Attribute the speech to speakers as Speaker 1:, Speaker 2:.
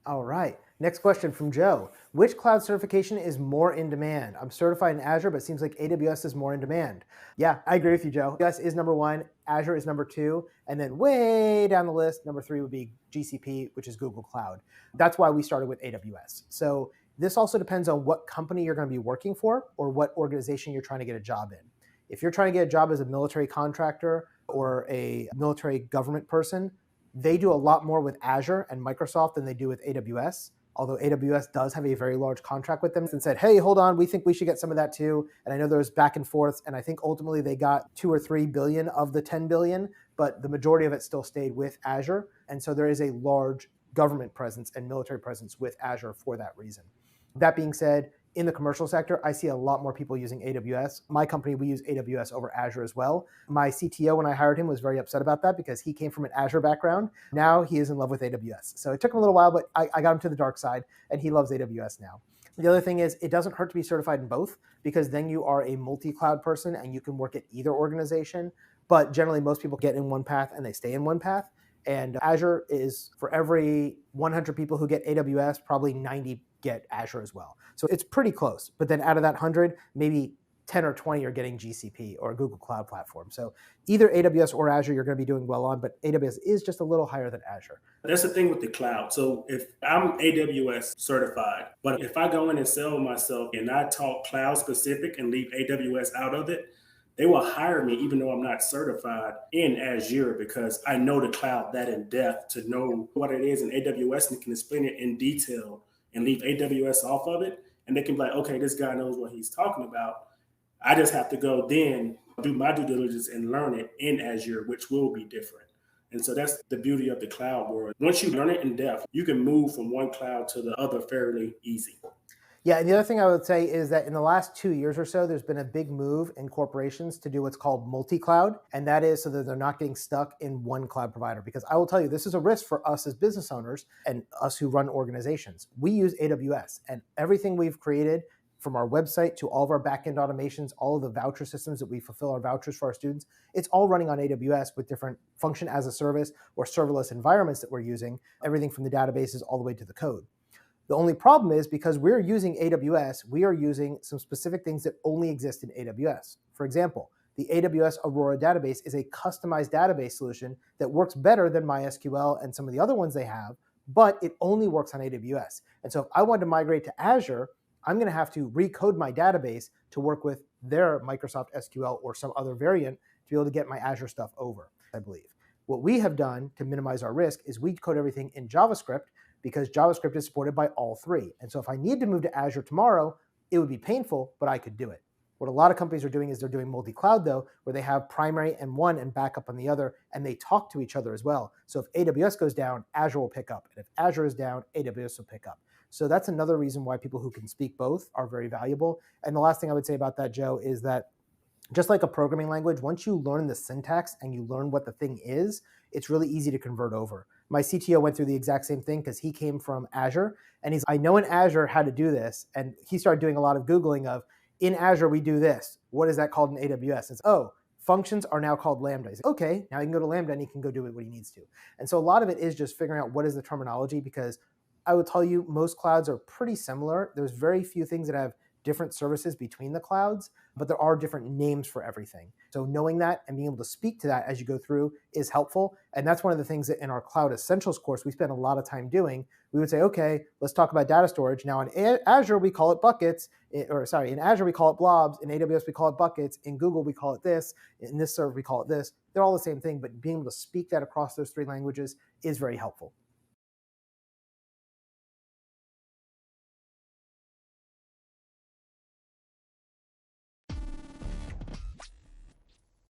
Speaker 1: All right. Next question from Joe. Which cloud certification is more in demand? I'm certified in Azure, but it seems like AWS is more in demand. Yeah, I agree with you, Joe. AWS is number one, Azure is number two, and then way down the list, number three would be GCP, which is Google Cloud. That's why we started with AWS. So this also depends on what company you're going to be working for or what organization you're trying to get a job in. If you're trying to get a job as a military contractor or a military government person, they do a lot more with Azure and Microsoft than they do with AWS, although AWS does have a very large contract with them and said, hey, hold on, we think we should get some of that too. And I know there was back and forth, and I think ultimately they got 2 or 3 billion of the 10 billion, but the majority of it still stayed with Azure. And so there is a large government presence and military presence with Azure for that reason. That being said, in the commercial sector, I see a lot more people using AWS. My company, we use AWS over Azure as well. My CTO, when I hired him, was very upset about that because he came from an Azure background. Now he is in love with AWS. So it took him a little while, but I got him to the dark side, and he loves AWS now. The other thing is it doesn't hurt to be certified in both, because then you are a multi-cloud person and you can work at either organization. But generally, most people get in one path and they stay in one path. And Azure is, for every 100 people who get AWS, probably 90 get Azure as well. So it's pretty close. But then out of that 100, maybe 10 or 20 are getting GCP or Google Cloud Platform. So either AWS or Azure you're going to be doing well on, but AWS is just a little higher than Azure.
Speaker 2: That's the thing with the cloud. So if I'm AWS certified, but if I go in and sell myself and I talk cloud specific and leave AWS out of it, they will hire me even though I'm not certified in Azure, because I know the cloud that in depth to know what it is in AWS and can explain it in detail and leave AWS off of it. And they can be like, okay, this guy knows what he's talking about. I just have to go then do my due diligence and learn it in Azure, which will be different. And so that's the beauty of the cloud world. Once you learn it in depth, you can move from one cloud to the other fairly easy.
Speaker 1: Yeah, and the other thing I would say is that in the last 2 years or so, there's been a big move in corporations to do what's called multi-cloud, and that is so that they're not getting stuck in one cloud provider. Because I will tell you, this is a risk for us as business owners and us who run organizations. We use AWS, and everything we've created, from our website to all of our backend automations, all of the voucher systems that we fulfill our vouchers for our students, it's all running on AWS with different function as a service or serverless environments that we're using, everything from the databases all the way to the code. The only problem is because we're using AWS, we are using some specific things that only exist in AWS. For example, the AWS Aurora database is a customized database solution that works better than MySQL and some of the other ones they have, but it only works on AWS. And so if I wanted to migrate to Azure, I'm going to have to recode my database to work with their Microsoft SQL or some other variant to be able to get my Azure stuff over, I believe. What we have done to minimize our risk is we code everything in JavaScript, because JavaScript is supported by all three. And so if I need to move to Azure tomorrow, it would be painful, but I could do it. What a lot of companies are doing is they're doing multi-cloud though, where they have primary and one and backup on the other, and they talk to each other as well. So if AWS goes down, Azure will pick up. And if Azure is down, AWS will pick up. So that's another reason why people who can speak both are very valuable. And the last thing I would say about that, Joe, is that just like a programming language, once you learn the syntax and you learn what the thing is, it's really easy to convert over. My CTO went through the exact same thing because he came from Azure, and I know in Azure how to do this. And he started doing a lot of Googling of, in Azure, we do this. What is that called in AWS? It's, oh, functions are now called Lambda. He's like, okay, now he can go to Lambda and he can go do what he needs to. And so a lot of it is just figuring out what is the terminology, because I would tell you most clouds are pretty similar. There's very few things that have different services between the clouds, but there are different names for everything. So knowing that and being able to speak to that as you go through is helpful. And that's one of the things that in our Cloud Essentials course, we spend a lot of time doing. We would say, okay, let's talk about data storage. Now in Azure, we call it buckets, in Azure, we call it blobs. In AWS, we call it buckets. In Google, we call it this. In this server, we call it this. They're all the same thing, but being able to speak that across those three languages is very helpful.